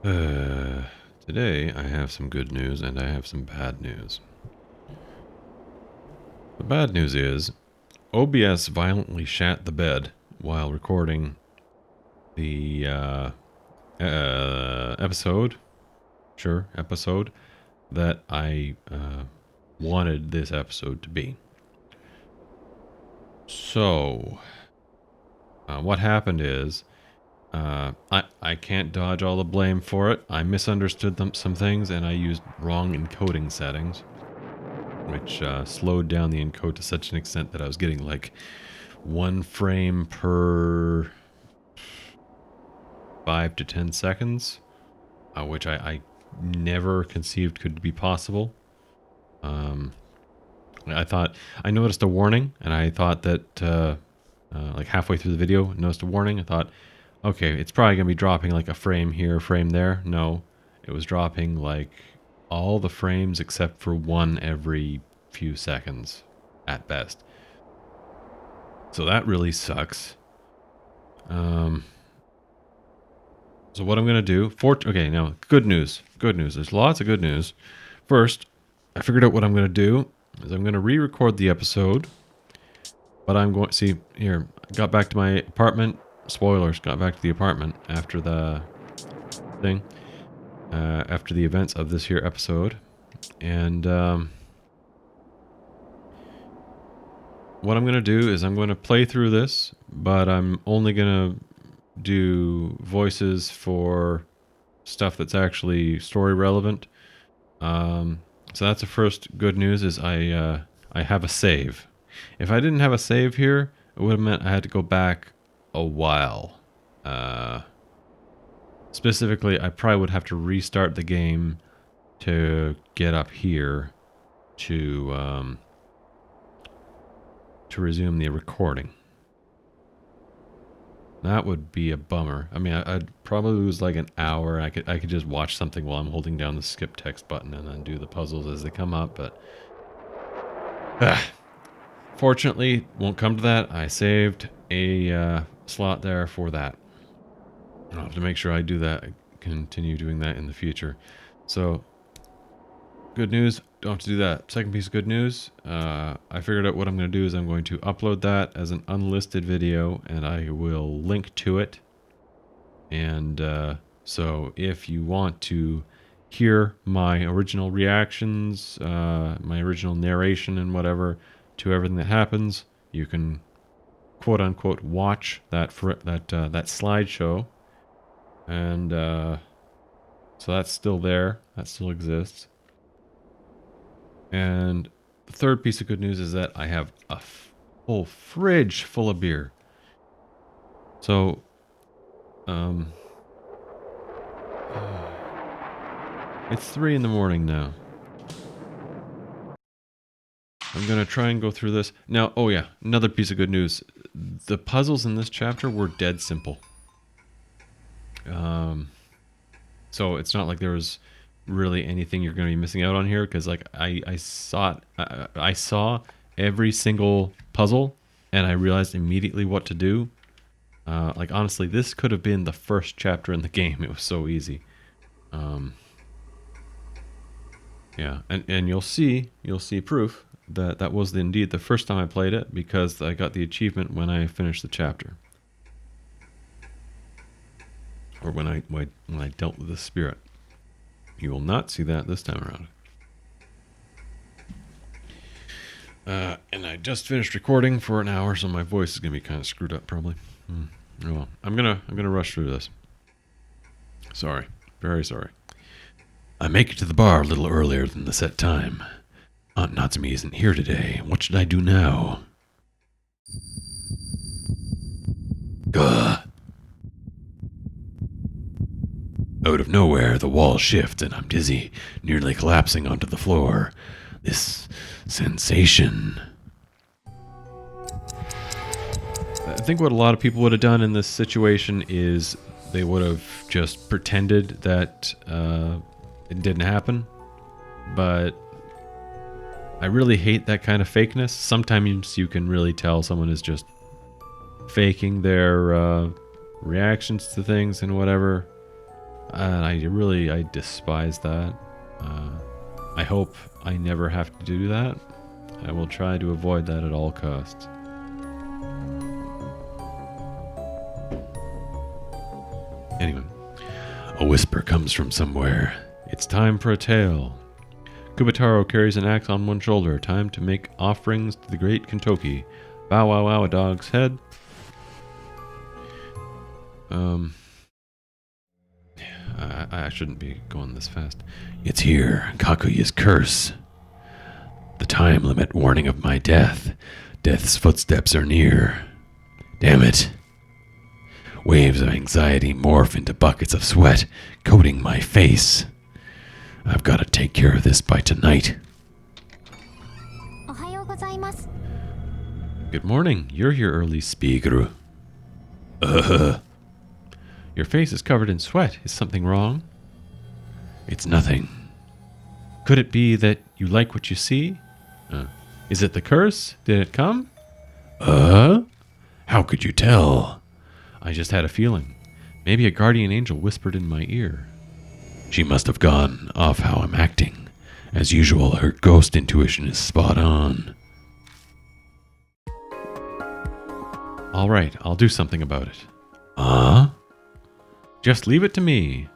Today I have some good news and I have some bad news. The bad news is OBS violently shat the bed while recording the episode that I wanted this episode to be. So, what happened is I can't dodge all the blame for it. I misunderstood some things and I used wrong encoding settings, which slowed down the encode to such an extent that I was getting like 1 frame per 5 to 10 seconds, which I never conceived could be possible. I noticed a warning, and I thought that like halfway through the video, noticed a warning. I thought, okay, it's probably gonna be dropping like a frame here, a frame there. No, it was dropping like all the frames except for one every few seconds at best. So that really sucks. So what I'm gonna do? Okay, now good news. Good news. There's lots of good news. First, I figured out what I'm gonna do is I'm gonna re-record the episode. But I'm going see here. Got back to my apartment. Spoilers. Got back to the apartment after the thing. After the events of this here episode, and what I'm gonna do is I'm gonna play through this, but I'm only gonna do voices for stuff that's actually story relevant. So that's the first good news is I have a save. If I didn't have a save here, it would have meant I had to go back a while. Specifically, I probably would have to restart the game to get up here to resume the recording. That would be a bummer. I mean, I'd probably lose like an hour. I could just watch something while I'm holding down the skip text button and then do the puzzles as they come up, but fortunately, won't come to that. I saved a slot there for that. I'll have to make sure I do that. Continue doing that in the future. So, good news. Don't have to do that. Second piece of good news. I figured out what I'm going to do is I'm going to upload that as an unlisted video, and I will link to it. And so, if you want to hear my original reactions, my original narration, and whatever to everything that happens, you can quote unquote watch that slideshow, and so that's still there, that still exists. And the third piece of good news is that I have a full fridge full of beer. So it's 3 in the morning now. I'm going to try and go through this. Now, oh yeah, another piece of good news. The puzzles in this chapter were dead simple. So it's not like there was really anything you're going to be missing out on here, because like I saw every single puzzle and I realized immediately what to do. Like honestly, this could have been the first chapter in the game. It was so easy. Yeah, and you'll see proof that was indeed the first time I played it, because I got the achievement when I finished the chapter, or when I dealt with the spirit. You will not see that this time around. And I just finished recording for an hour, so my voice is gonna be kind of screwed up probably. Oh well, I'm gonna rush through this. Sorry, very sorry. I make it to the bar a little earlier than the set time. Aunt Natsumi isn't here today. What should I do now? Gah. Out of nowhere, the wall shifts and I'm dizzy, nearly collapsing onto the floor. This sensation. I think what a lot of people would have done in this situation is they would have just pretended that it didn't happen. But I really hate that kind of fakeness. Sometimes you can really tell someone is just faking their reactions to things and whatever. And I despise that. I hope I never have to do that. I will try to avoid that at all costs. Anyway, a whisper comes from somewhere. It's time for a tale. Kubitarou carries an axe on one shoulder. Time to make offerings to the great Kentucky. Bow wow wow, a dog's head. I shouldn't be going this fast. It's here, Kakuya's curse. The time limit warning of my death. Death's footsteps are near. Damn it. Waves of anxiety morph into buckets of sweat, coating my face. I've got to take care of this by tonight. Good morning. You're here early, Spiegru. Your face is covered in sweat. Is something wrong? It's nothing. Could it be that you like what you see? Is it the curse? Did it come? How could you tell? I just had a feeling. Maybe a guardian angel whispered in my ear. She must have gone off how I'm acting. As usual, her ghost intuition is spot on. All right, I'll do something about it. Just leave it to me.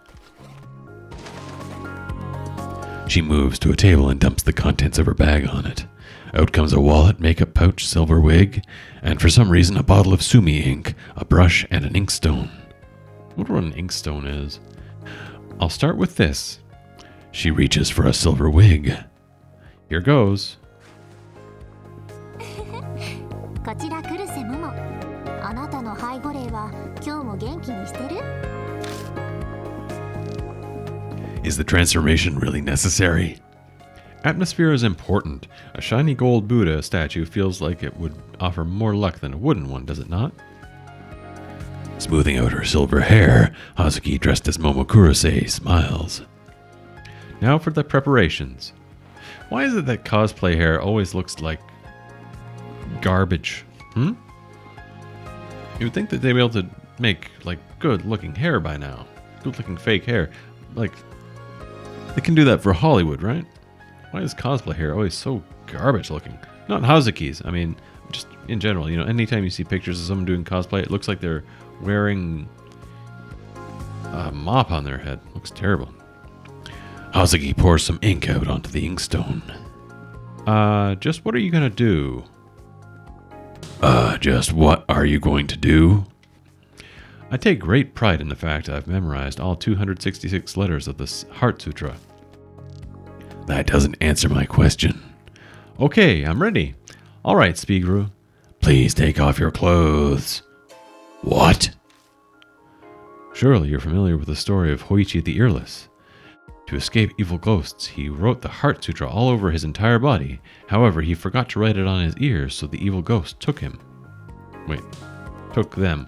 She moves to a table and dumps the contents of her bag on it. Out comes a wallet, makeup pouch, silver wig, and for some reason a bottle of Sumi ink, a brush, and an inkstone. I wonder what an inkstone is. I'll start with this. She reaches for a silver wig. Here goes. Is the transformation really necessary? Atmosphere is important. A shiny gold Buddha statue feels like it would offer more luck than a wooden one, does it not? Smoothing out her silver hair, Hazuki, dressed as Momokurose, smiles. Now for the preparations. Why is it that cosplay hair always looks like garbage? You would think that they'd be able to make, like, good-looking hair by now. Good-looking fake hair. Like, they can do that for Hollywood, right? Why is cosplay hair always so garbage-looking? Not Hazuki's. I mean, just in general. You know, anytime you see pictures of someone doing cosplay, it looks like they're wearing a mop on their head. Looks terrible. Hazuki pours some ink out onto the inkstone. Just what are you gonna do? Just what are you going to do? I take great pride in the fact I've memorized all 266 letters of the Heart Sutra. That doesn't answer my question. Okay, I'm ready. All right, Spiegru. Please take off your clothes. What? Surely you're familiar with the story of Hoichi the Earless. To escape evil ghosts, he wrote the Heart Sutra all over his entire body. However, he forgot to write it on his ears, so the evil ghost took him. Wait, took them.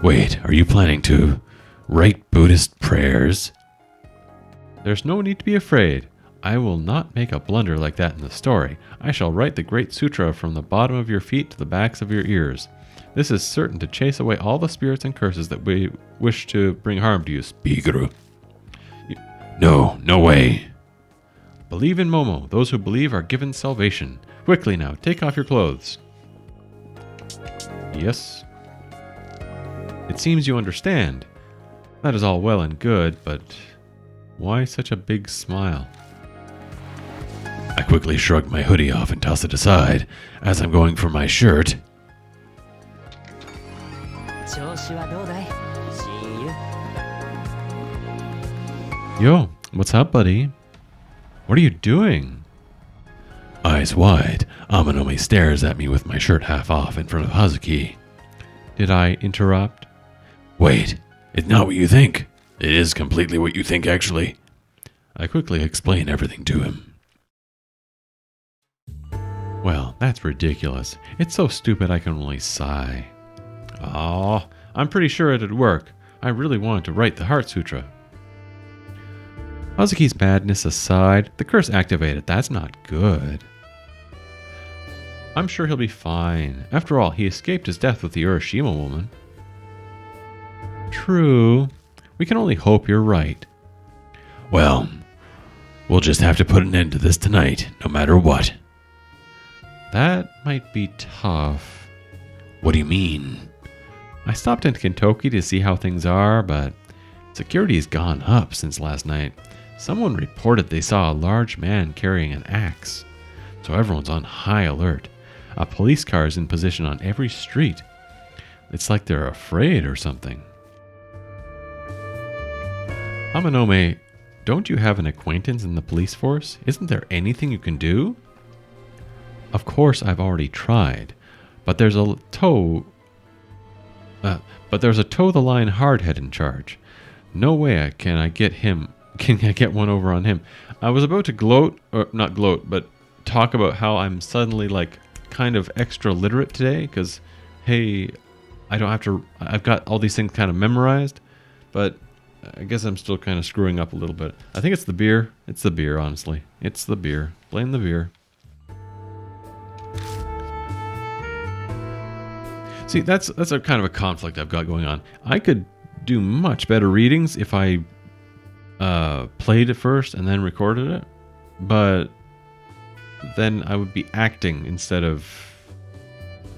Wait, are you planning to write Buddhist prayers? There's no need to be afraid. I will not make a blunder like that in the story. I shall write the Great Sutra from the bottom of your feet to the backs of your ears. This is certain to chase away all the spirits and curses that we wish to bring harm to you, Spiegru. No way. Believe in Momo. Those who believe are given salvation. Quickly now, take off your clothes. Yes. It seems you understand. That is all well and good, but why such a big smile? I quickly shrug my hoodie off and toss it aside. As I'm going for my shirt, yo, what's up, buddy? What are you doing? Eyes wide, Amanomi stares at me with my shirt half off in front of Hazuki. Did I interrupt? Wait, it's not what you think. It is completely what you think, actually. I quickly explain everything to him. Well, that's ridiculous. It's so stupid I can only sigh. Oh, I'm pretty sure it'd work. I really wanted to write the Heart Sutra. Hazuki's madness aside, the curse activated. That's not good. I'm sure he'll be fine. After all, he escaped his death with the Urashima woman. True. We can only hope you're right. Well, we'll just have to put an end to this tonight, no matter what. That might be tough. What do you mean? I stopped in Kentucky to see how things are, but security has gone up since last night. Someone reported they saw a large man carrying an axe, so everyone's on high alert. A police car is in position on every street. It's like they're afraid or something. Amanome, don't you have an acquaintance in the police force? Isn't there anything you can do? Of course, I've already tried, but there's a toe the line hardhead in charge. No way can I get one over on him. I was about to not gloat, but talk about how I'm suddenly like kind of extra literate today because, hey, I've got all these things kind of memorized, but I guess I'm still kind of screwing up a little bit. I think it's the beer. It's the beer, honestly. It's the beer. Blame the beer. See, that's a kind of a conflict I've got going on. I could do much better readings if I played it first and then recorded it, but then I would be acting instead of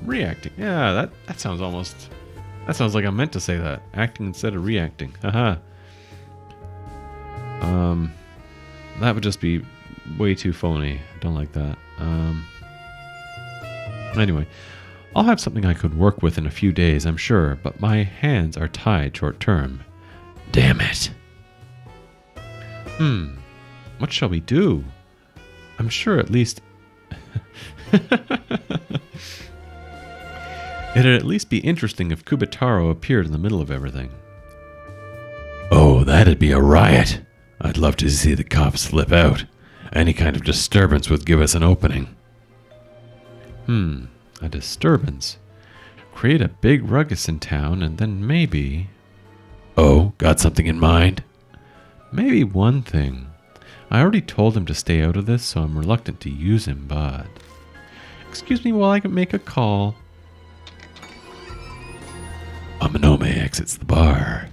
reacting. Yeah, that sounds like I meant to say that. Acting instead of reacting. Haha. That would just be way too phony. I don't like that. Anyway, I'll have something I could work with in a few days, I'm sure, but my hands are tied short term. Damn it. What shall we do? I'm sure at least... It'd at least be interesting if Kubitarou appeared in the middle of everything. Oh, that'd be a riot. I'd love to see the cops slip out. Any kind of disturbance would give us an opening. A disturbance. Create a big ruckus in town and then maybe... Oh, got something in mind? Maybe one thing. I already told him to stay out of this, so I'm reluctant to use him, but... Excuse me while I can make a call. Amanome exits the bar.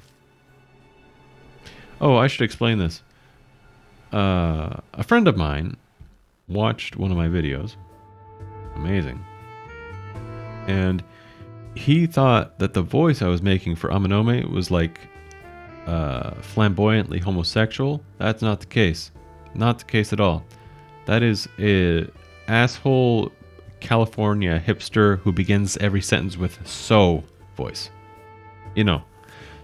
Oh, I should explain this. A friend of mine watched one of my videos. Amazing. And he thought that the voice I was making for Amanome was like flamboyantly homosexual. That's not the case. Not the case at all. That is a asshole California hipster who begins every sentence with "so" voice. You know.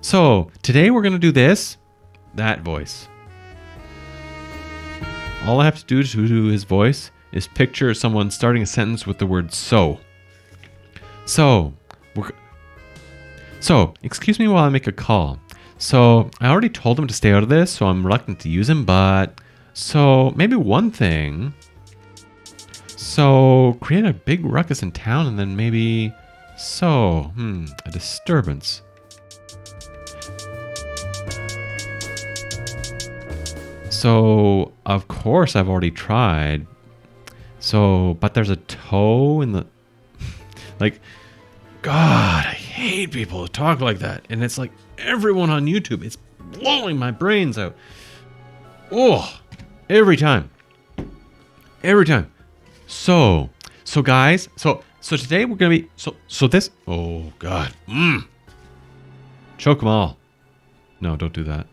So, today we're going to do this. That voice. All I have to do to do his voice is picture someone starting a sentence with the word "so." So, excuse me while I make a call. So, I already told him to stay out of this, so I'm reluctant to use him, but... So, maybe one thing... So, create a big ruckus in town and then maybe... So, a disturbance. So, of course I've already tried. So, but there's a toe in the... Like, God, I hate people who talk like that. And it's like everyone on YouTube. It's blowing my brains out. Oh, every time. Every time. So guys, so today we're going to be... So this... Oh, God. Choke them all. No, don't do that.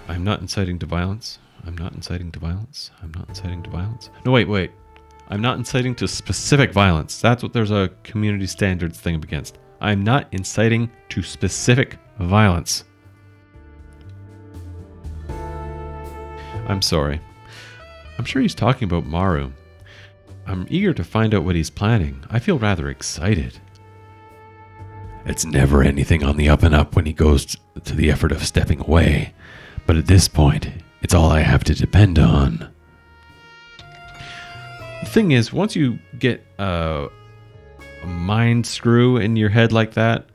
I'm not inciting to violence. I'm not inciting to violence. I'm not inciting to violence. No, wait. I'm not inciting to specific violence. That's what there's a community standards thing against. I'm not inciting to specific violence. I'm sorry. I'm sure he's talking about Maru. I'm eager to find out what he's planning. I feel rather excited. It's never anything on the up and up when he goes to the effort of stepping away. But at this point, it's all I have to depend on. The thing is, once you get a mind screw in your head like that,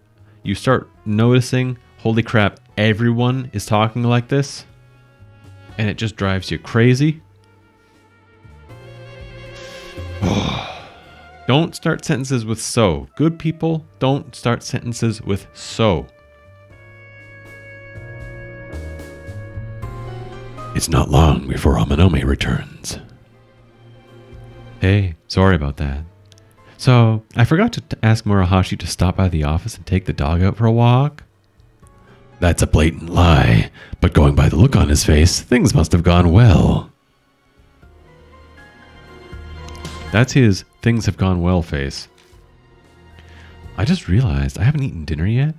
you start noticing, holy crap, everyone is talking like this. And it just drives you crazy. Don't start sentences with "so." Good people don't start sentences with "so." It's not long before Ominome returns. Hey, sorry about that. So, I forgot to ask Murahashi to stop by the office and take the dog out for a walk. That's a blatant lie, but going by the look on his face, things must have gone well. That's his things have gone well face. I just realized I haven't eaten dinner yet.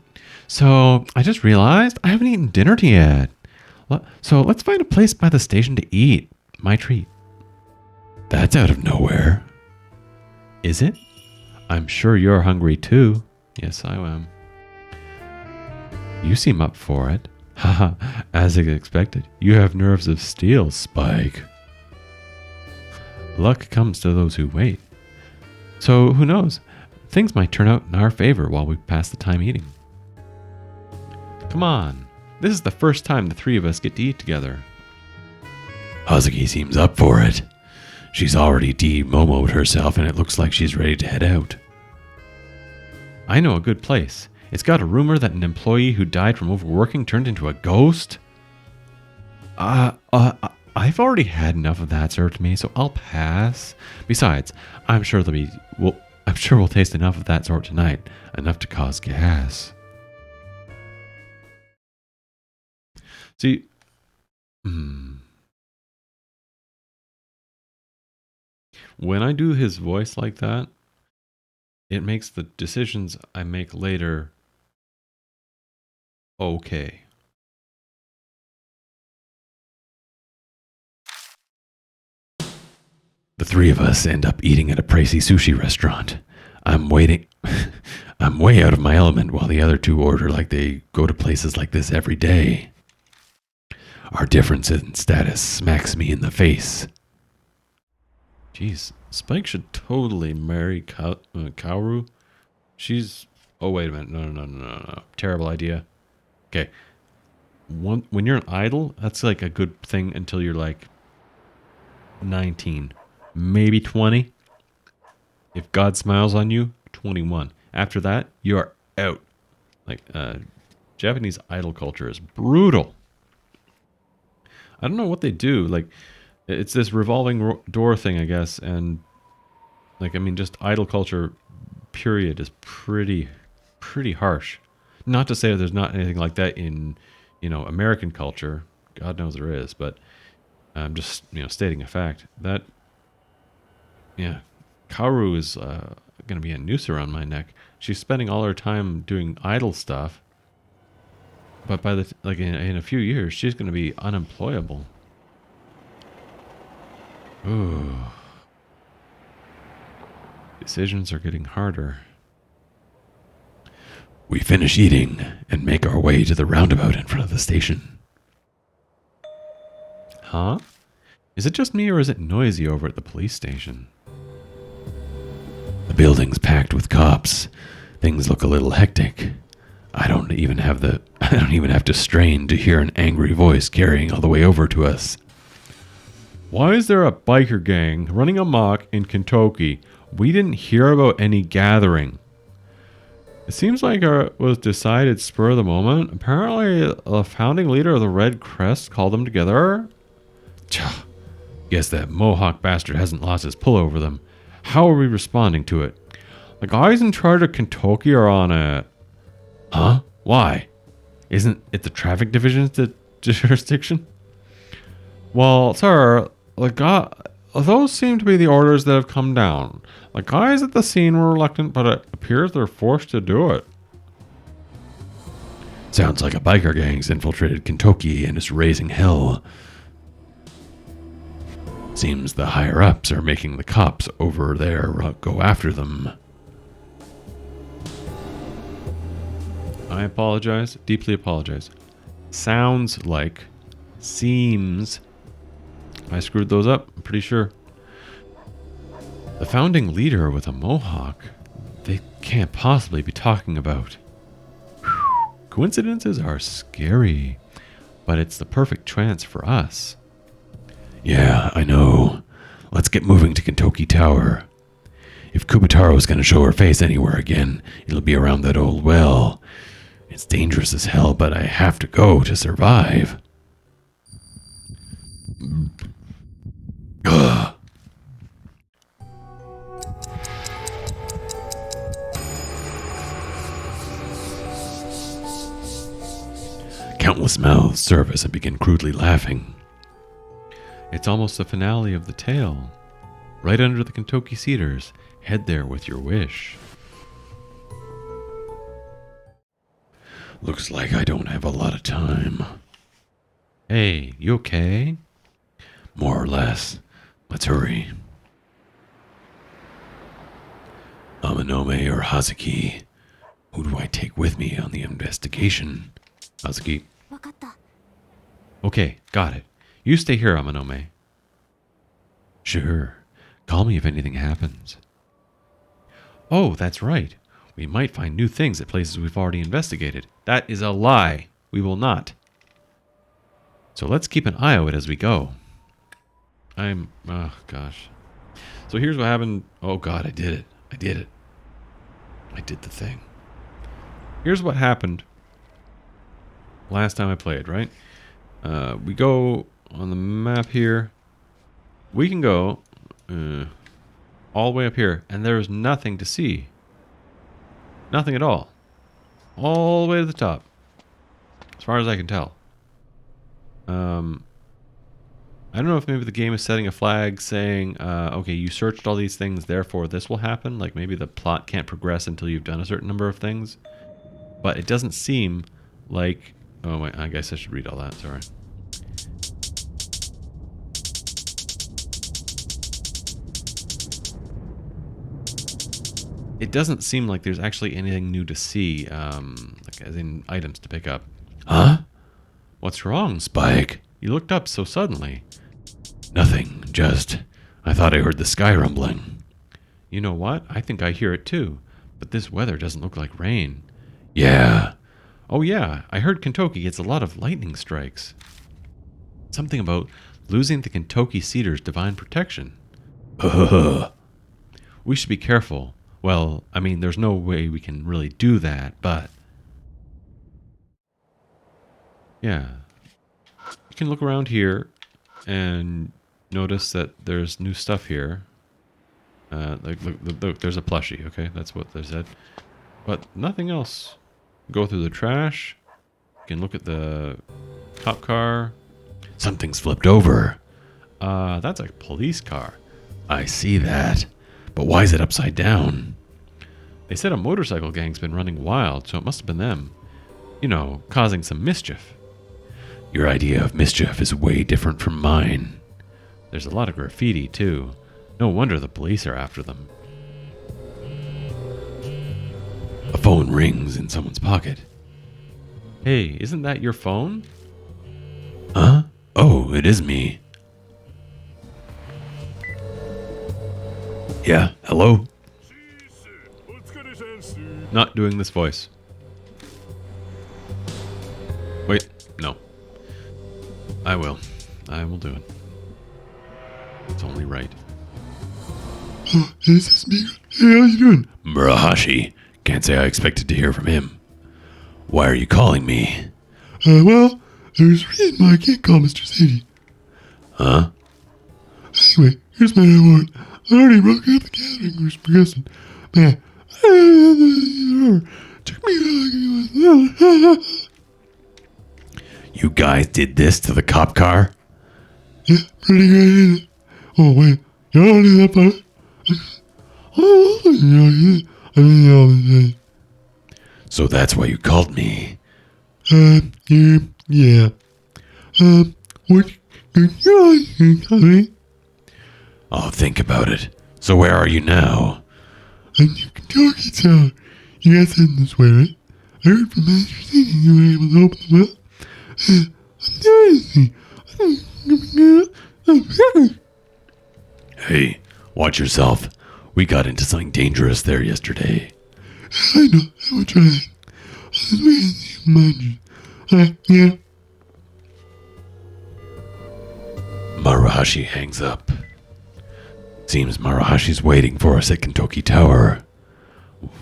So let's find a place by the station to eat. My treat. That's out of nowhere. Is it? I'm sure you're hungry too. Yes, I am. You seem up for it. Haha, as expected. You have nerves of steel, Spike. Luck comes to those who wait. So who knows? Things might turn out in our favor while we pass the time eating. Come on. This is the first time the three of us get to eat together. Hazuki seems up for it. She's already de-momoed herself and it looks like she's ready to head out. I know a good place. It's got a rumor that an employee who died from overworking turned into a ghost. I've already had enough of that served to me, so I'll pass. Besides, I'm sure we'll taste enough of that sort tonight, enough to cause gas. See, when I do his voice like that, it makes the decisions I make later okay. The three of us end up eating at a pricey sushi restaurant. I'm waiting. I'm way out of my element while the other two order like they go to places like this every day. Our difference in status smacks me in the face. Jeez, Spike should totally marry Kaoru. She's... Oh, wait a minute. No. Terrible idea. Okay. When you're an idol, that's like a good thing until you're like 19. Maybe 20. If God smiles on you, 21. After that, you are out. Like, Japanese idol culture is brutal. I don't know what they do. Like, it's this revolving door thing, I guess. And, like, I mean, just idol culture, period, is pretty harsh. Not to say that there's not anything like that in, American culture. God knows there is. But I'm just, stating a fact. That, yeah, Kaoru is going to be a noose around my neck. She's spending all her time doing idol stuff. But by in a few years, she's going to be unemployable. Ooh. Decisions are getting harder. We finish eating and make our way to the roundabout in front of the station. Huh? Is it just me or is it noisy over at the police station? The building's packed with cops. Things look a little hectic. I don't even have to strain to hear an angry voice carrying all the way over to us. Why is there a biker gang running amok in Kentucky? We didn't hear about any gathering. It seems like it was decided spur of the moment. Apparently, the founding leader of the Red Crest called them together. Guess that Mohawk bastard hasn't lost his pull over them. How are we responding to it? The guys in charge of Kentucky are on it. Huh? Why? Isn't it the traffic division's jurisdiction? Well, sir, those seem to be the orders that have come down. The guys at the scene were reluctant, but it appears they're forced to do it. Sounds like a biker gang's infiltrated Kentucky and is raising hell. Seems the higher-ups are making the cops over there go after them. I apologize. Deeply apologize. Sounds like. Seems. I screwed those up, I'm pretty sure. The founding leader with a mohawk. They can't possibly be talking about. Coincidences are scary. But it's the perfect chance for us. Yeah, I know. Let's get moving to Kentucky Tower. If Kubitarou is going to show her face anywhere again, it'll be around that old well. It's dangerous as hell, but I have to go to survive. Ugh. Countless mouths surface and begin crudely laughing. It's almost the finale of the tale. Right under the Kentucky cedars. Head there with your wish. Looks like I don't have a lot of time. Hey, you okay? More or less. Let's hurry. Amanome or Hazuki? Who do I take with me on the investigation? Hazuki. わかった。 Okay, got it. You stay here, Amanome. Sure. Call me if anything happens. Oh, that's right. We might find new things at places we've already investigated. That is a lie. We will not. So let's keep an eye out as we go. Oh, gosh. So here's what happened. Oh, God, I did it. I did it. I did the thing. Here's what happened last time I played, right? We go on the map here. We can go all the way up here, and there's nothing to see. Nothing at all. All the way to the top. As far as I can tell. I don't know if maybe the game is setting a flag saying, okay, you searched all these things, therefore this will happen. Like maybe the plot can't progress until you've done a certain number of things. But it doesn't seem like... Oh, wait, I guess I should read all that. Sorry. It doesn't seem like there's actually anything new to see, like as in items to pick up. Huh? What's wrong? Spike? You looked up so suddenly. Nothing, just... I thought I heard the sky rumbling. You know what? I think I hear it too. But this weather doesn't look like rain. Yeah. Oh yeah, I heard Kentucky gets a lot of lightning strikes. Something about losing the Kentucky Cedar's divine protection. We should be careful. Well, I mean, there's no way we can really do that, but... Yeah. You can look around here and notice that there's new stuff here. Look, there's a plushie, okay? That's what they said. But nothing else. Go through the trash. You can look at the cop car. Something's flipped over. That's a police car. I see that. But why is it upside down? They said a motorcycle gang's been running wild, so it must have been them. You know, causing some mischief. Your idea of mischief is way different from mine. There's a lot of graffiti, too. No wonder the police are after them. A phone rings in someone's pocket. Hey, isn't that your phone? Huh? Oh, it is me. Yeah, hello? Not doing this voice. Wait, no. I will. I will do it. It's only right. Is this me? Hey, how you doing? Murahashi. Can't say I expected to hear from him. Why are you calling me? Well, there's a reason why I can't call Mr. Sadie. Huh? Anyway, here's my report. I already broke out the gathering groups progressing. Man, took me You guys did this to the cop car? Yeah, pretty good, isn't it? Oh, wait, you don't do that part? So that's why you called me. Yeah. What you guys? I'll think about it. So where are you now? And you can talk it out. You guys heading this way, right? I heard from Master Sadie you were able to open the well. Hey, watch yourself. We got into something dangerous there yesterday. I know, I will try. I was waiting to imagine. Yeah. Maruhashi hangs up. Seems Maruhashi's waiting for us at Kentucky Tower.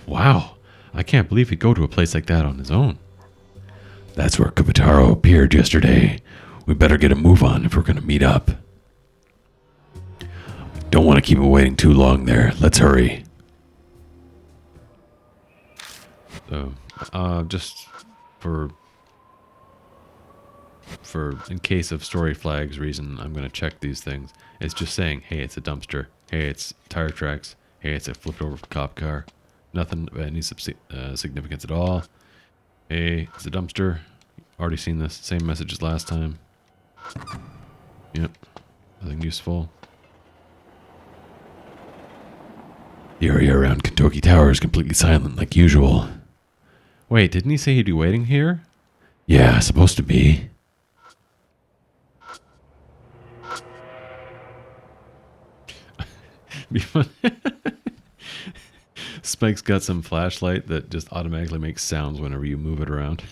Wow, I can't believe he'd go to a place like that on his own. That's where Kubitarou appeared yesterday. We better get a move on if we're going to meet up. Don't want to keep him waiting too long there. Let's hurry. So, just for in case of story flags reason, I'm going to check these things. It's just saying, hey, it's a dumpster. Hey, it's tire tracks. Hey, it's a flipped over cop car. Nothing of any significance at all. Hey, it's a dumpster. Already seen this. Same message as last time. Yep. Nothing useful. The area around Kentucky Tower is completely silent like usual. Wait, didn't he say he'd be waiting here? Yeah, supposed to be. Be fun. Spike's got some flashlight that just automatically makes sounds whenever you move it around.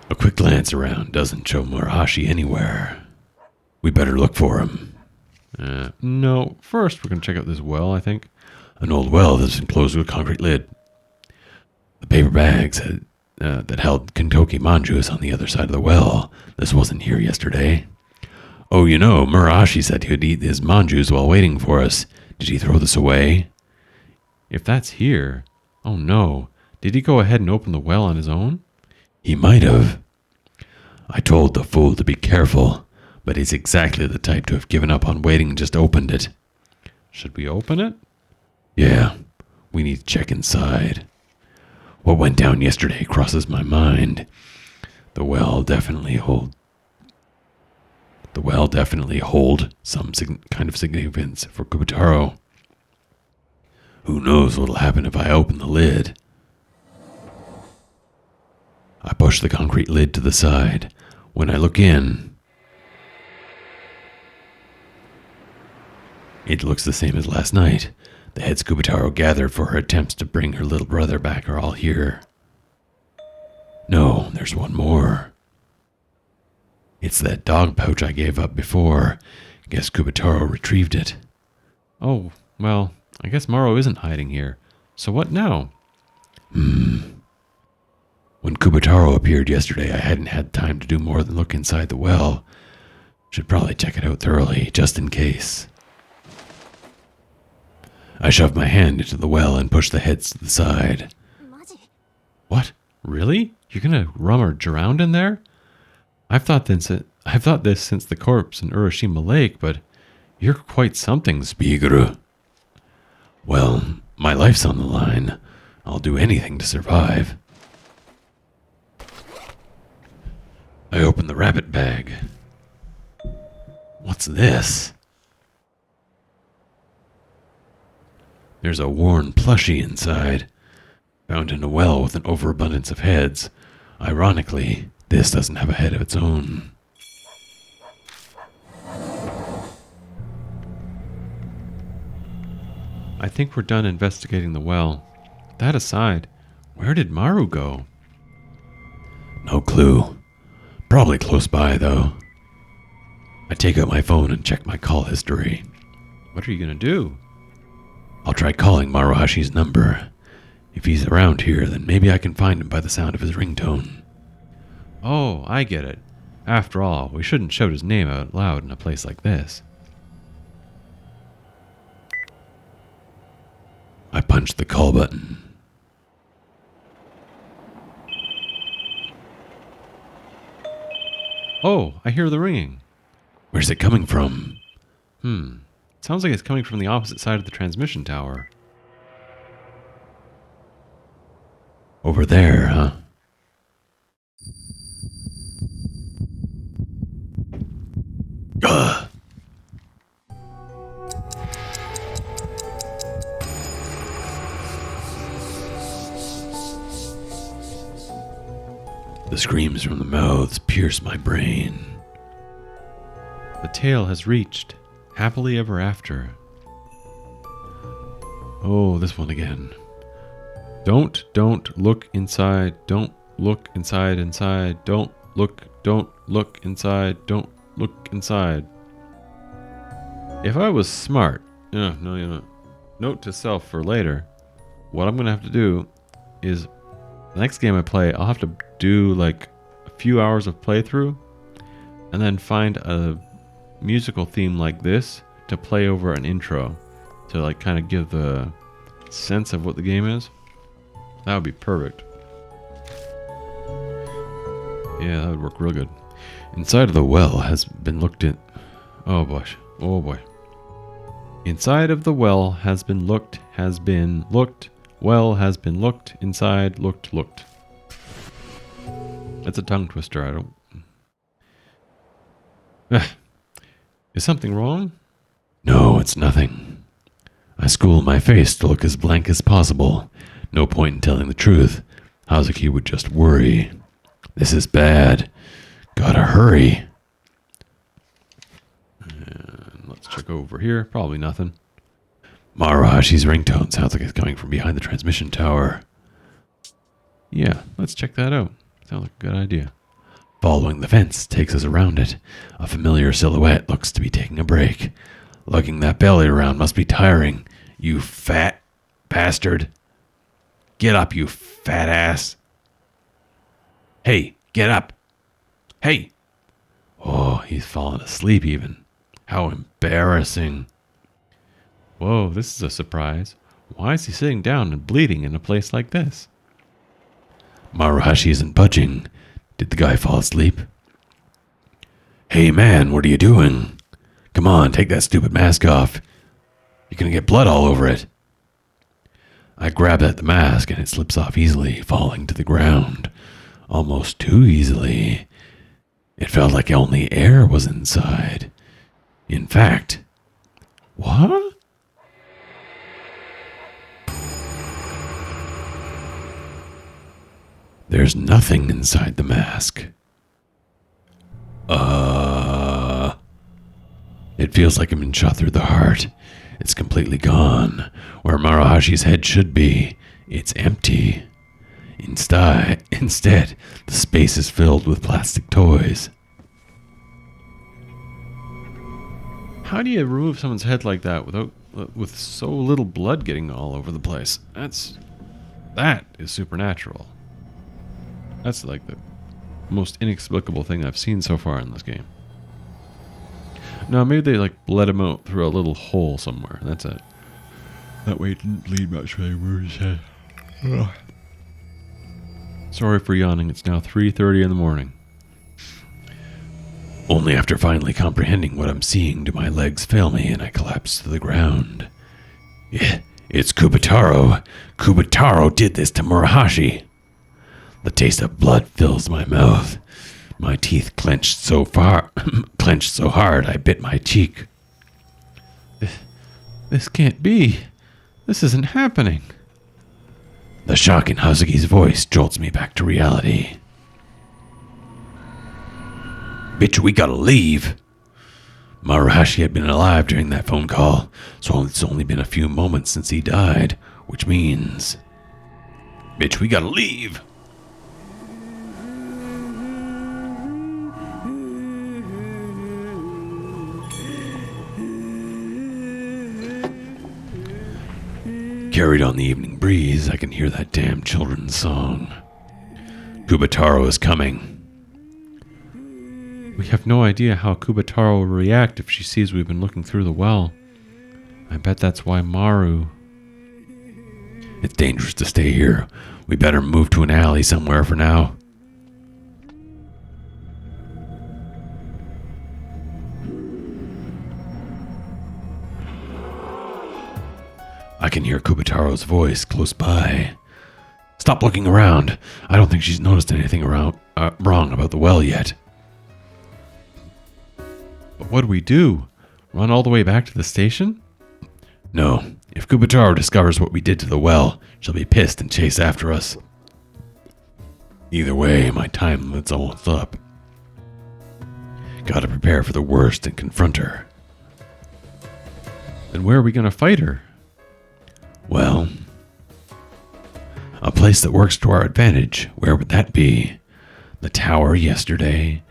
A quick glance around doesn't show Murahashi anywhere. We better look for him. No, first we're going to check out this well, I think. An old well that's enclosed with a concrete lid. The paper bags that held Kentucky manju is on the other side of the well. This wasn't here yesterday. Oh, you know, Murahashi said he would eat his manjus while waiting for us. Did he throw this away? If that's here, oh no. Did he go ahead and open the well on his own? He might have. I told the fool to be careful, but he's exactly the type to have given up on waiting and just opened it. Should we open it? Yeah, we need to check inside. What went down yesterday crosses my mind. The well definitely hold some kind of significance for Kubitarou. Who knows what'll happen if I open the lid? I push the concrete lid to the side. When I look in, it looks the same as last night. The heads Kubitarou gathered for her attempts to bring her little brother back are all here. No, there's one more. It's that dog pouch I gave up before. Guess Kubitarou retrieved it. Oh, well, I guess Morrow isn't hiding here. So what now? When Kubitarou appeared yesterday, I hadn't had time to do more than look inside the well. Should probably check it out thoroughly, just in case. I shoved my hand into the well and pushed the heads to the side. What? Really? You're gonna rummage around in there? I've thought this since the corpse in Urashima Lake, but you're quite something, Spiguru. Well, my life's on the line. I'll do anything to survive. I opened the rabbit bag. What's this? There's a worn plushie inside, found in a well with an overabundance of heads. Ironically, this doesn't have a head of its own. I think we're done investigating the well. That aside, where did Maru go? No clue. Probably close by, though. I take out my phone and check my call history. What are you gonna do? I'll try calling Maruhashi's number. If he's around here, then maybe I can find him by the sound of his ringtone. Oh, I get it. After all, we shouldn't shout his name out loud in a place like this. I punched the call button. Oh, I hear the ringing. Where's it coming from? Sounds like it's coming from the opposite side of the transmission tower. Over there, huh? Ugh. The screams from the mouths pierce my brain. The tale has reached happily ever after. Oh, this one again. Don't look inside. Don't look inside. Don't look inside. Don't look inside. If I was smart, note to self for later, what I'm going to have to do is the next game I play, I'll have to do like a few hours of playthrough and then find a musical theme like this to play over an intro to like kind of give the sense of what the game is. That would be perfect. Yeah, that would work real good. Inside of the well has been looked at. Oh boy. Oh boy. Inside of the well has been looked, well has been looked, inside, looked. That's a tongue twister, I don't... Is something wrong? No, it's nothing. I school my face to look as blank as possible. No point in telling the truth. Hazuki would just worry. This is bad. Gotta hurry. And let's check over here. Probably nothing. Maruhashi's ringtone sounds like it's coming from behind the transmission tower. Yeah, let's check that out. Sounds like a good idea. Following the fence takes us around it. A familiar silhouette looks to be taking a break. Lugging that belly around must be tiring. You fat bastard. Get up, you fat ass. Hey, get up. Hey. Oh, he's fallen asleep even. How embarrassing. Whoa, this is a surprise. Why is he sitting down and bleeding in a place like this? Maruhashi isn't budging. Did the guy fall asleep? Hey man, what are you doing? Come on, take that stupid mask off. You're gonna get blood all over it. I grab at the mask and it slips off easily, falling to the ground. Almost too easily. It felt like only air was inside. In fact, what? There's nothing inside the mask. It feels like I'm been shot through the heart. It's completely gone. Where Maruhashi's head should be, it's empty. Instead, the space is filled with plastic toys. How do you remove someone's head like that with so little blood getting all over the place? That is supernatural. That's like the most inexplicable thing I've seen so far in this game. No, maybe they like bled him out through a little hole somewhere. That's it. That way it didn't bleed much when I moved his head. Ugh. Sorry for yawning. It's now 3:30 in the morning. Only after finally comprehending what I'm seeing do my legs fail me and I collapse to the ground. Yeah, it's Kubitarou. Kubitarou did this to Maruhashi. The taste of blood fills my mouth. My teeth clenched so hard I bit my cheek. This can't be. This isn't happening. The shock in Hazuki's voice jolts me back to reality. Bitch, we gotta leave. Maruhashi had been alive during that phone call, so it's only been a few moments since he died, which means... Bitch, we gotta leave. Carried on the evening breeze, I can hear that damn children's song. Kubitarou is coming. We have no idea how Kubitarou will react if she sees we've been looking through the well. I bet that's why Maru... It's dangerous to stay here. We better move to an alley somewhere for now. I can hear Kubitarou's voice close by. Stop looking around. I don't think she's noticed anything wrong about the well yet. But what do we do? Run all the way back to the station? No. If Kubitarou discovers what we did to the well, she'll be pissed and chase after us. Either way, my time limit's almost up. Gotta prepare for the worst and confront her. Then where are we gonna fight her? Well, a place that works to our advantage. Where would that be? The tower yesterday,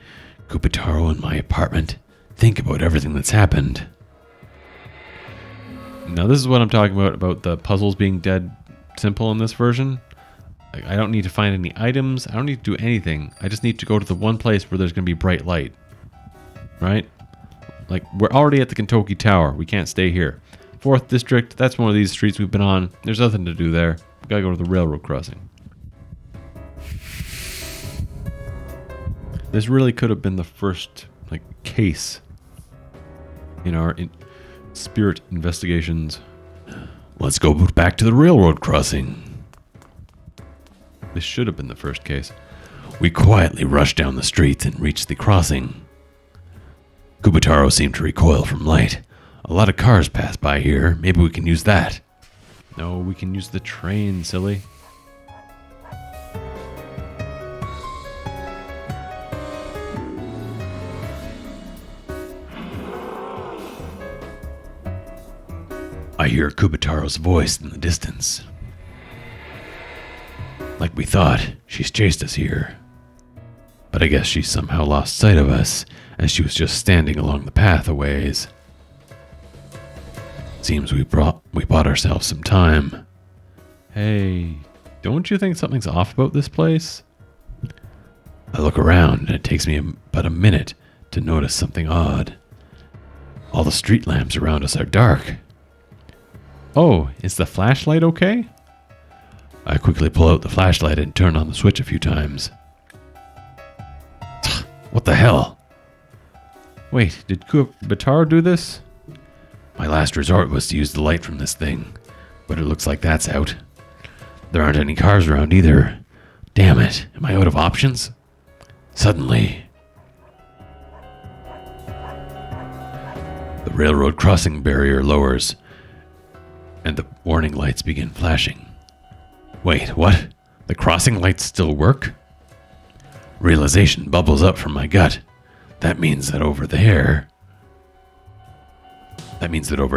Kubitarou in my apartment. Think about everything that's happened. Now this is what I'm talking about the puzzles being dead simple in this version. I don't need to find any items. I don't need to do anything. I just need to go to the one place where there's going to be bright light. Right? Like, we're already at the Kentucky Tower. We can't stay here. 4th District, that's one of these streets we've been on. There's nothing to do there. We gotta go to the railroad crossing. This really could have been the first, like, case in our spirit investigations. Let's go back to the railroad crossing. This should have been the first case. We quietly rushed down the streets and reached the crossing. Kubitarou seemed to recoil from light. A lot of cars pass by here. Maybe we can use that. No, we can use the train, silly. I hear Kubitarou's voice in the distance. Like we thought, she's chased us here. But I guess she somehow lost sight of us, as she was just standing along the path a ways. Seems we bought ourselves some time. Hey, don't you think something's off about this place? I look around, and it takes me but a minute to notice something odd. All the street lamps around us are dark. Oh, is the flashlight okay? I quickly pull out the flashlight and turn on the switch a few times. What the hell? Wait, did Kubitarou do this? My last resort was to use the light from this thing, but it looks like that's out. There aren't any cars around either. Damn it, am I out of options? Suddenly, the railroad crossing barrier lowers, and the warning lights begin flashing. Wait, what? The crossing lights still work? Realization bubbles up from my gut. That means that over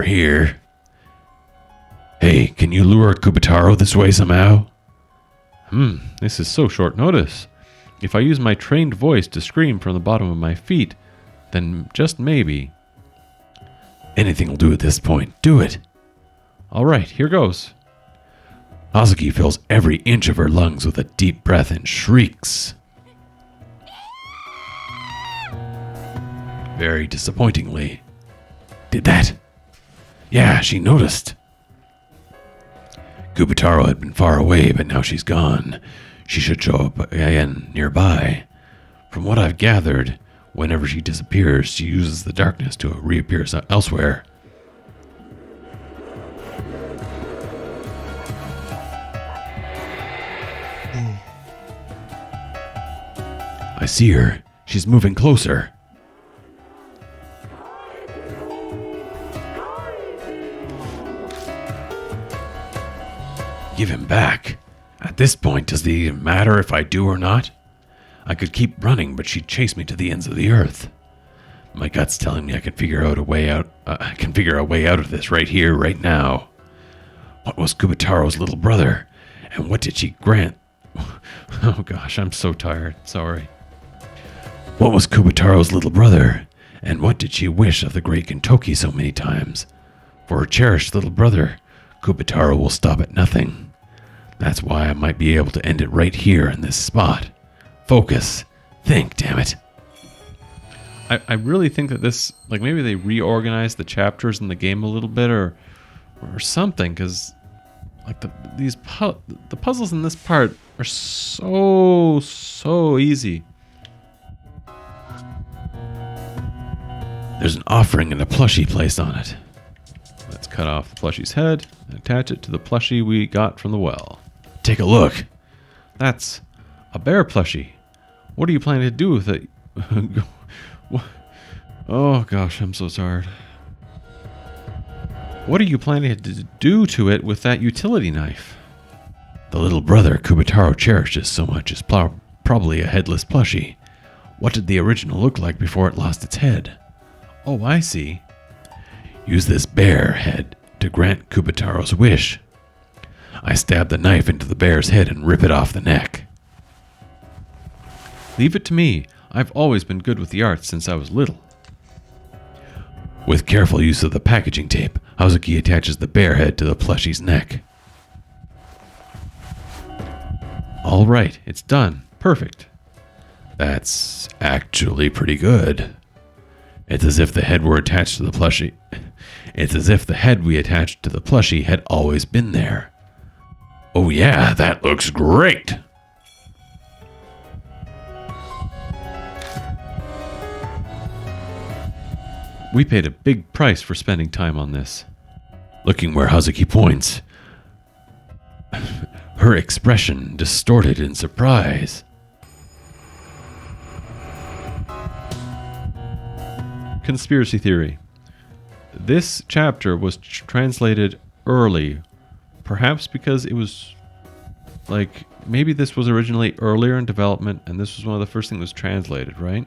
here... Hey, can you lure Kubitarou this way somehow? This is so short notice. If I use my trained voice to scream from the bottom of my feet, then just maybe. Anything will do at this point. Do it. All right, here goes. Hazuki fills every inch of her lungs with a deep breath and shrieks. Very disappointingly. Did that? Yeah, she noticed. Kubitarou had been far away, but now she's gone. She should show up again nearby. From what I've gathered, whenever she disappears, she uses the darkness to reappear elsewhere. I see her. She's moving closer. Give him back. At this point, does it even matter if I do or not? I could keep running, but she'd chase me to the ends of the earth. My gut's telling me I can figure out a way out. I can figure a way out of this right here, right now. What was Kubitarou's little brother, and what did she grant? Oh gosh, I'm so tired. Sorry. What was Kubitarou's little brother, and what did she wish of the great Kentucky so many times? For her cherished little brother, Kubitarou will stop at nothing. That's why I might be able to end it right here in this spot. Focus. Think, damn it. I really think that this, like, maybe they reorganized the chapters in the game a little bit or something, because like the puzzles in this part are so easy. There's an offering and a plushie placed on it. Let's cut off the plushie's head and attach it to the plushie we got from the well. Take a look. That's a bear plushie. What are you planning to do with it? Oh gosh, I'm so tired. What are you planning to do to it with that utility knife? The little brother Kubitarou cherishes so much is probably a headless plushie. What did the original look like before it lost its head? Oh, I see. Use this bear head to grant Kubitarou's wish. I stab the knife into the bear's head and rip it off the neck. Leave it to me. I've always been good with the arts since I was little. With careful use of the packaging tape, Hazuki attaches the bear head to the plushie's neck. All right, it's done. Perfect. That's actually pretty good. It's as if the head were attached to the plushie. It's as if the head we attached to the plushie had always been there. Oh yeah, that looks great! We paid a big price for spending time on this. Looking where Hazuki points, her expression distorted in surprise. Conspiracy theory. This chapter was translated early, perhaps because it was like maybe this was originally earlier in development and this was one of the first things that was translated, right?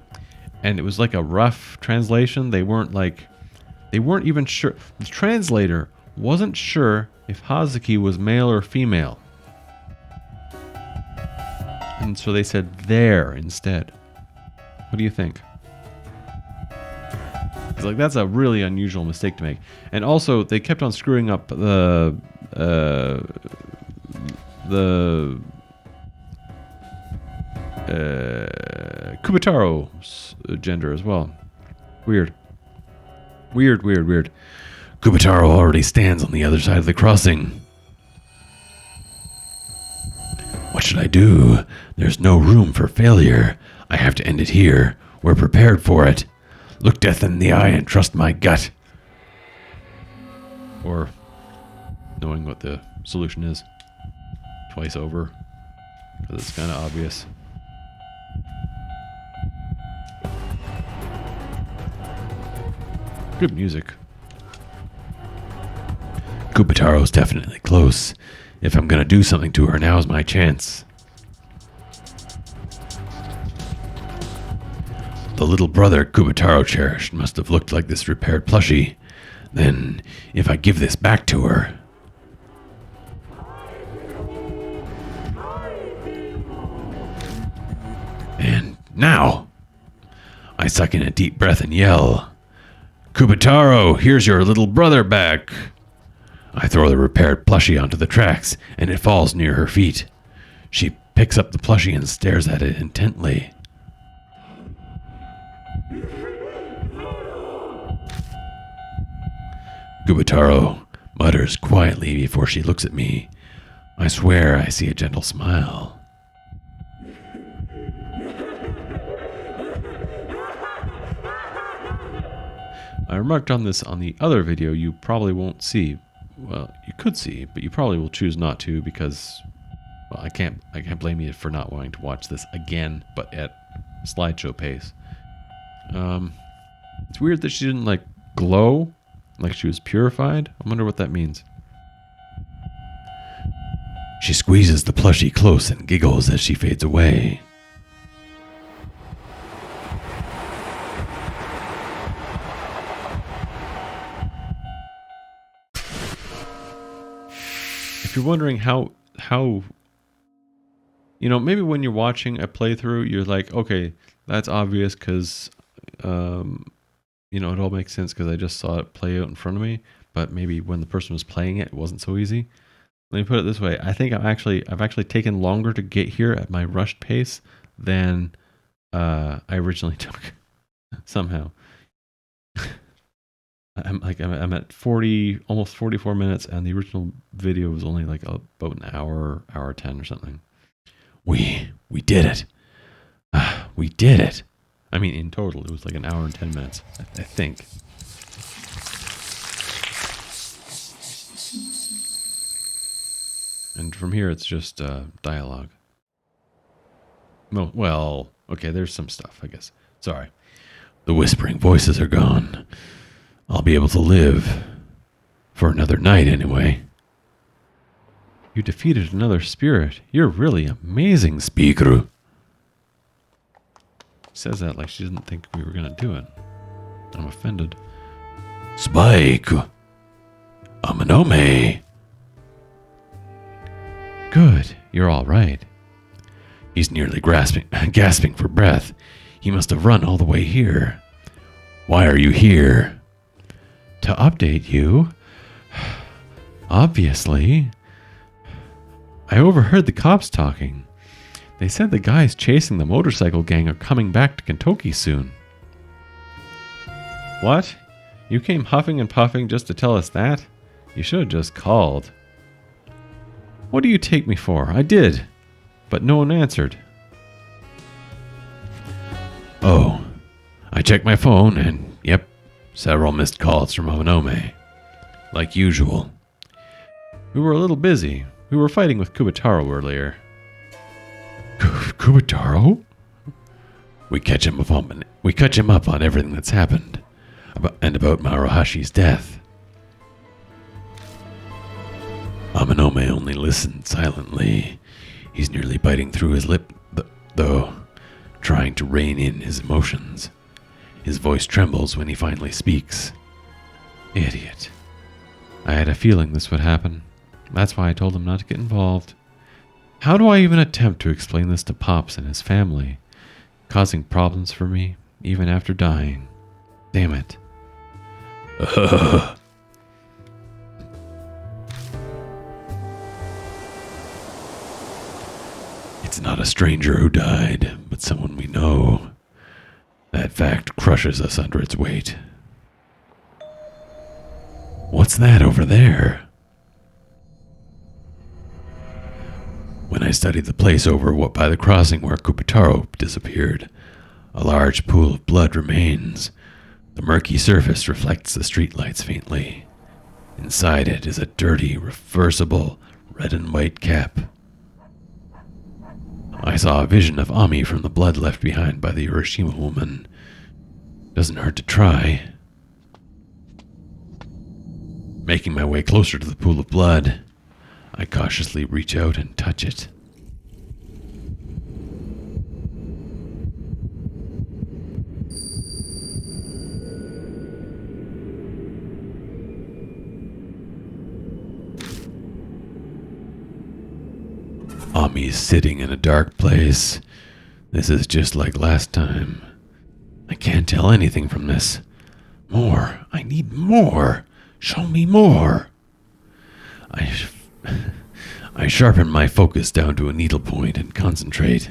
And it was like a rough translation. They weren't even sure. The translator wasn't sure if Hazuki was male or female. And so they said there instead. What do you think? It's like that's a really unusual mistake to make. And also they kept on screwing up the Kubitarou's gender as well. Weird. Kubitarou already stands on the other side of the crossing. What should I do? There's no room for failure. I have to end it here. We're prepared for it. Look death in the eye and trust my gut. Or knowing what the solution is twice over, because it's kind of obvious. Good music. Kubitarou's definitely close. If I'm gonna do something to her, now's my chance. The little brother Kubitarou cherished must have looked like this repaired plushie. Then, if I give this back to her... And now! I suck in a deep breath and yell, Kubitarou, here's your little brother back! I throw the repaired plushie onto the tracks, and it falls near her feet. She picks up the plushie and stares at it intently. Kubitarou mutters quietly before she looks at me. I swear I see a gentle smile. I remarked on this on the other video you probably won't see. Well, you could see, but you probably will choose not to because, well, I can't blame you for not wanting to watch this again, but at slideshow pace. It's weird that she didn't like glow, like she was purified. I wonder what that means. She squeezes the plushie close and giggles as she fades away. If you're wondering how maybe when you're watching a playthrough, you're like, okay, that's obvious because, it all makes sense because I just saw it play out in front of me. But maybe when the person was playing it, it wasn't so easy. Let me put it this way: I think I've actually taken longer to get here at my rushed pace than I originally took. Somehow, I'm at 40, almost 44 minutes, and the original video was only like about an hour 10 or something. We did it. We did it. I mean, in total, it was like an hour and 10 minutes, I think. And from here, it's just dialogue. No, well, okay, there's some stuff, I guess. Sorry. The whispering voices are gone. I'll be able to live. For another night, anyway. You defeated another spirit. You're really amazing, Spikru. Says that like she didn't think we were gonna do it. I'm offended. Spike. Amanome. Good, you're all right. He's nearly gasping for breath. He must have run all the way here. Why are you here? To update you. Obviously. I overheard the cops talking. They said the guys chasing the motorcycle gang are coming back to Kentucky soon. What? You came huffing and puffing just to tell us that? You should have just called. What do you take me for? I did. But no one answered. Oh, I checked my phone and, yep, several missed calls from Onome. Like usual. We were a little busy. We were fighting with Kubitarou earlier. Kubitarou? We catch him up on everything that's happened. About Maruhashi's death. Amanome only listened silently. He's nearly biting through his lip, though, trying to rein in his emotions. His voice trembles when he finally speaks. Idiot. I had a feeling this would happen. That's why I told him not to get involved. How do I even attempt to explain this to Pops and his family? Causing problems for me, even after dying. Damn it. It's not a stranger who died, but someone we know. That fact crushes us under its weight. What's that over there? When I studied the place over by the crossing where Kubitarou disappeared, a large pool of blood remains. The murky surface reflects the streetlights faintly. Inside it is a dirty, reversible red and white cap. I saw a vision of Ami from the blood left behind by the Hiroshima woman. Doesn't hurt to try. Making my way closer to the pool of blood, I cautiously reach out and touch it. Ami's sitting in a dark place. This is just like last time. I can't tell anything from this. More. I need more. Show me more. I sharpen my focus down to a needlepoint and concentrate.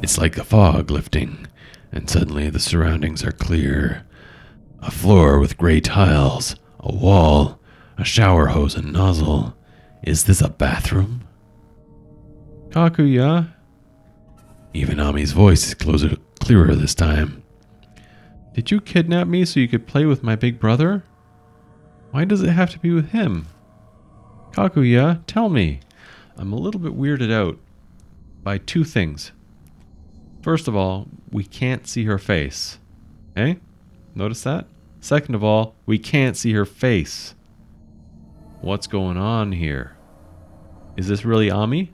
It's like the fog lifting, and suddenly the surroundings are clear. A floor with gray tiles, a wall, a shower hose and nozzle. Is this a bathroom? Kakuya? Even Ami's voice is clearer this time. Did you kidnap me so you could play with my big brother? Why does it have to be with him? Kakuya, tell me. I'm a little bit weirded out by two things. First of all, we can't see her face. Eh? Notice that? Second of all, we can't see her face. What's going on here? Is this really Ami?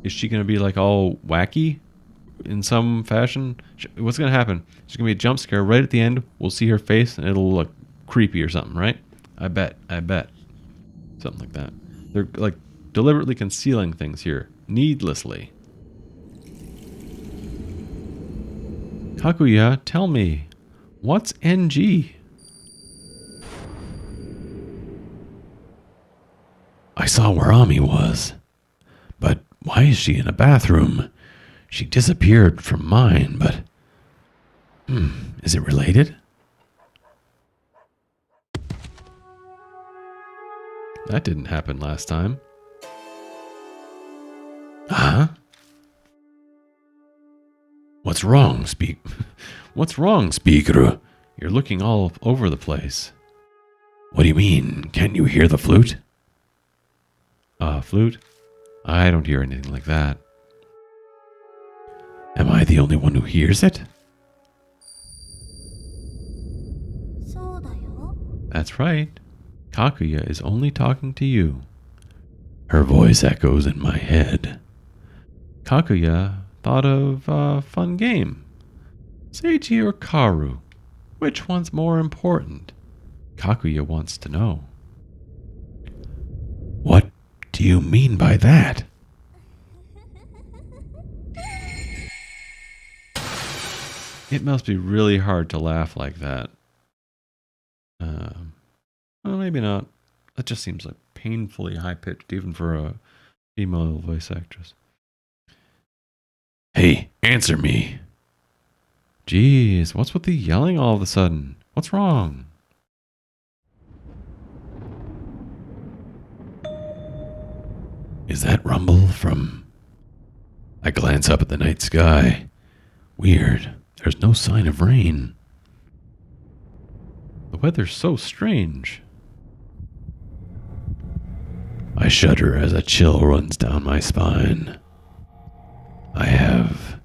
Is she going to be like all wacky in some fashion? What's going to happen? She's going to be a jump scare right at the end. We'll see her face and it'll look creepy or something, right? I bet. Something like that. They're like deliberately concealing things here, needlessly. Kakuya, tell me, what's NG? I saw where Ami was. But why is she in a bathroom? She disappeared from mine, but... is it related? That didn't happen last time. Huh? What's wrong, What's wrong, Speaker? You're looking all over the place. What do you mean? Can't you hear the flute? Flute? I don't hear anything like that. Am I the only one who hears it? That's right. Kakuya is only talking to you. Her voice echoes in my head. Kakuya thought of a fun game. Seiji or Karu? Which one's more important? Kakuya wants to know. What do you mean by that? It must be really hard to laugh like that. Well, maybe not. That just seems like painfully high-pitched, even for a female voice actress. Hey, answer me. Jeez, what's with the yelling all of a sudden? What's wrong? Is that rumble from... I glance up at the night sky. Weird. There's no sign of rain. The weather's so strange. I shudder as a chill runs down my spine. I have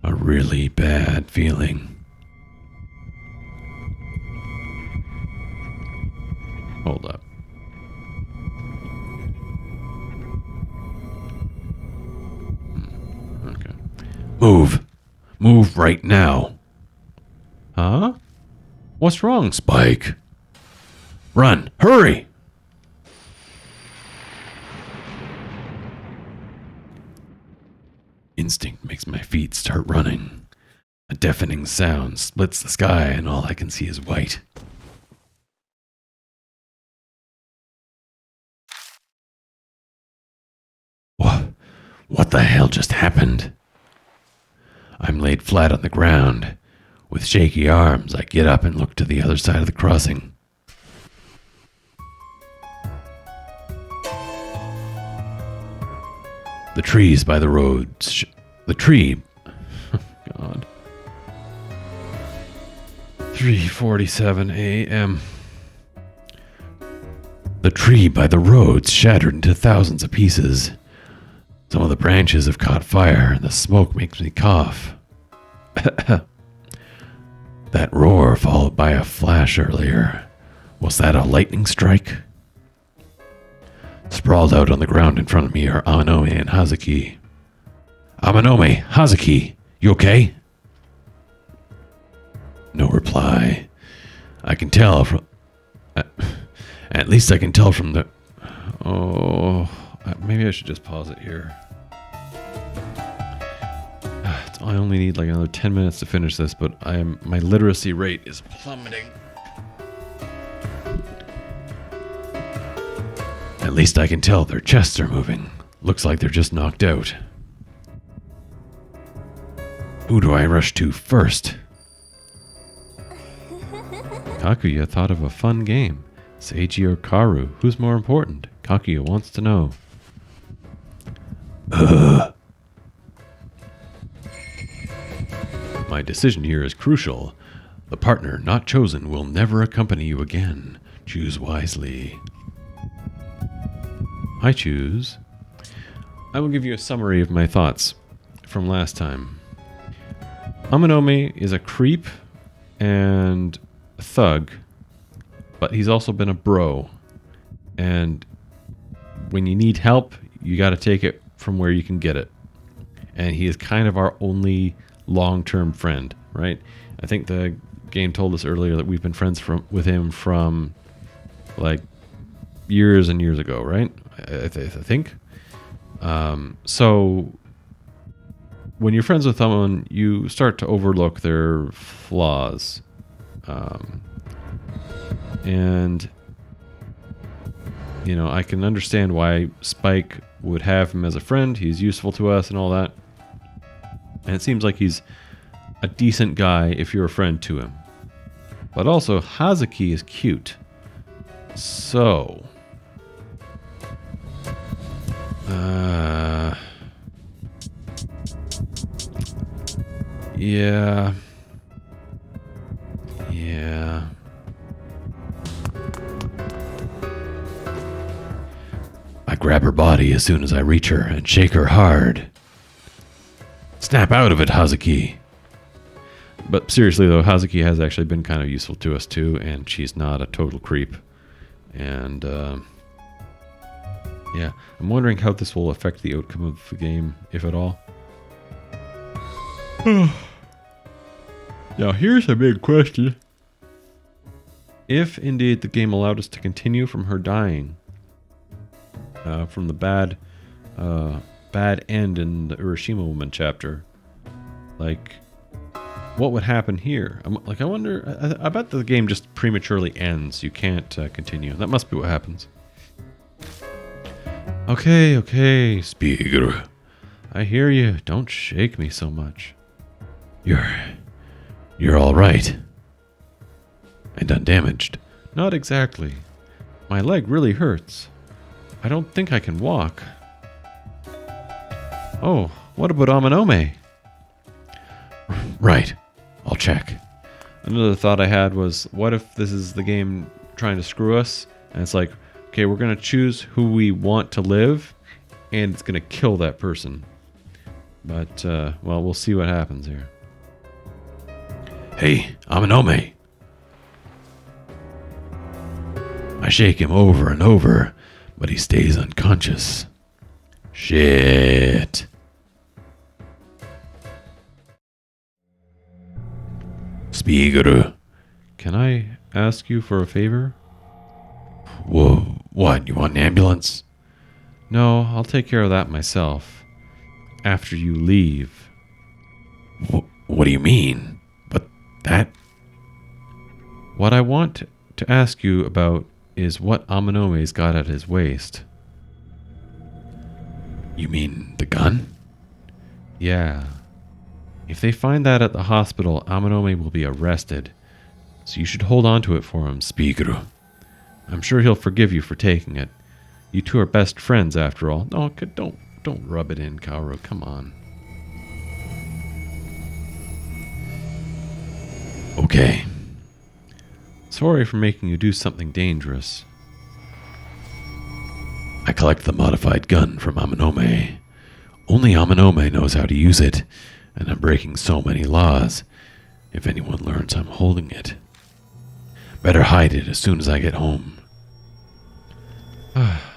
a really bad feeling. Hold up. Okay. Move. Move right now. Huh? What's wrong? Spike. Run. Hurry. Instinct makes my feet start running. A deafening sound splits the sky and all I can see is white. What the hell just happened? I'm laid flat on the ground. With shaky arms, I get up and look to the other side of the crossing. The trees by the road. The tree. God. 3:47 a.m. The tree by the road shattered into thousands of pieces. Some of the branches have caught fire, and the smoke makes me cough. That roar followed by a flash earlier. Was that a lightning strike? Sprawled out on the ground in front of me are Amanome and Hazuki. Amanome, Hazuki, you okay? No reply. I can tell from... At least I can tell from the... Oh, maybe I should just pause it here. I only need like another 10 minutes to finish this, but my literacy rate is plummeting. At least I can tell their chests are moving. Looks like they're just knocked out. Who do I rush to first? Kakuya thought of a fun game. Seiji or Karu? Who's more important? Kakuya wants to know. My decision here is crucial. The partner not chosen will never accompany you again. Choose wisely. I choose. I will give you a summary of my thoughts from last time. Amanome is a creep and a thug, but he's also been a bro. And when you need help, you got to take it from where you can get it. And he is kind of our only long-term friend, right? I think the game told us earlier that we've been friends with him from like years and years ago, right? I think. So when you're friends with someone, you start to overlook their flaws. And, you know, I can understand why Spike would have him as a friend. He's useful to us and all that. And it seems like he's a decent guy if you're a friend to him. But also, Hazuki is cute. So... Yeah. I grab her body as soon as I reach her and shake her hard. Snap out of it, Hazuki. But seriously though, Hazuki has actually been kind of useful to us too, and she's not a total creep. And yeah, I'm wondering how this will affect the outcome of the game, if at all. Now here's a big question. If indeed the game allowed us to continue from her dying, from the bad end in the Urashima Woman chapter, like, what would happen here? I wonder. I bet the game just prematurely ends. You can't continue. That must be what happens. Okay, Spiegel. I hear you. Don't shake me so much. You're all right. And undamaged. Not exactly. My leg really hurts. I don't think I can walk. Oh, what about Amanome? Right. I'll check. Another thought I had was, what if this is the game trying to screw us? And it's like, okay, we're going to choose who we want to live, and it's going to kill that person. But, well, we'll see what happens here. Hey, Amanome. I shake him over and over, but he stays unconscious. Shit. Spiguru. Can I ask you for a favor? Whoa, what? You want an ambulance? No, I'll take care of that myself. After you leave. What do you mean? But that... What I want to ask you about is what Amanome's got at his waist. You mean the gun? Yeah. If they find that at the hospital, Amanome will be arrested. So you should hold on to it for him. Spiguru. I'm sure he'll forgive you for taking it. You two are best friends after all. No, don't rub it in, Kaoru. Come on. Okay. Sorry for making you do something dangerous. I collect the modified gun from Amanome. Only Amanome knows how to use it, and I'm breaking so many laws. If anyone learns I'm holding it. Better hide it as soon as I get home.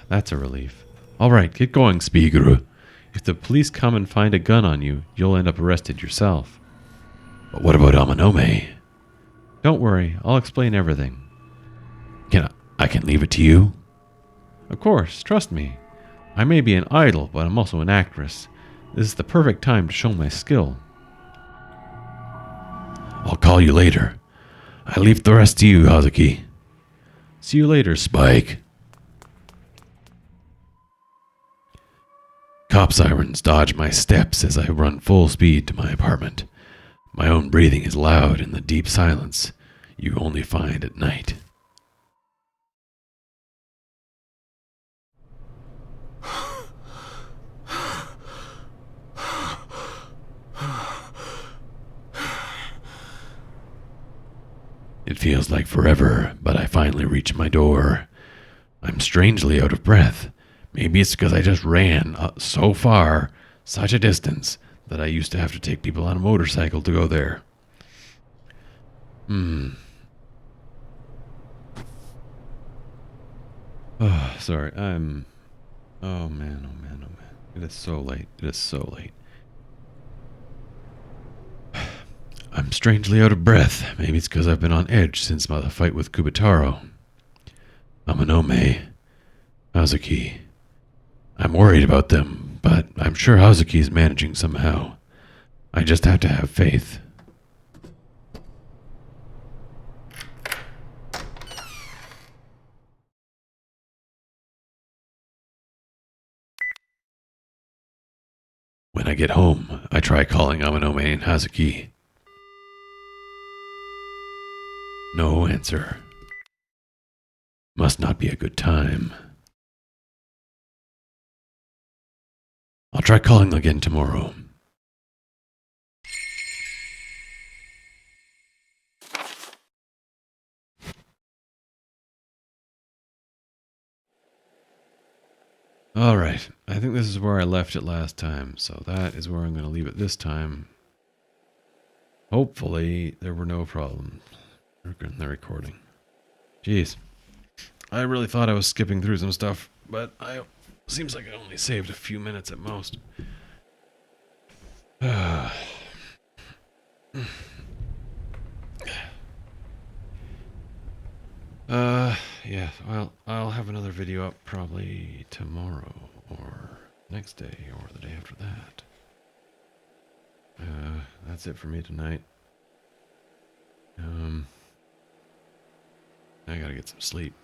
That's a relief. All right, get going, Spiguru. If the police come and find a gun on you, you'll end up arrested yourself. But what about Amanome? Don't worry, I'll explain everything. I can leave it to you? Of course, trust me. I may be an idol, but I'm also an actress. This is the perfect time to show my skill. I'll call you later. I leave the rest to you, Hazuki. See you later, Spike. Cop sirens dodge my steps as I run full speed to my apartment. My own breathing is loud in the deep silence you only find at night. It feels like forever, but I finally reach my door. I'm strangely out of breath. Maybe it's because I just ran so far, such a distance, that I used to have to take people on a motorcycle to go there. Oh, sorry, I'm... Oh man, oh man, oh man. It is so late. It is so late. I'm strangely out of breath. Maybe it's because I've been on edge since the fight with Kubitarou. Amanome. Hazuki. I'm worried about them, but I'm sure Hazuki's managing somehow. I just have to have faith. When I get home, I try calling Amanome and Hazuki. No answer. Must not be a good time. I'll try calling again tomorrow. Alright, I think this is where I left it last time, so that is where I'm going to leave it this time. Hopefully, there were no problems in the recording. Jeez. I really thought I was skipping through some stuff, but seems like I only saved a few minutes at most. Yeah, well, I'll have another video up probably tomorrow, or next day, or the day after that. That's it for me tonight. I gotta get some sleep.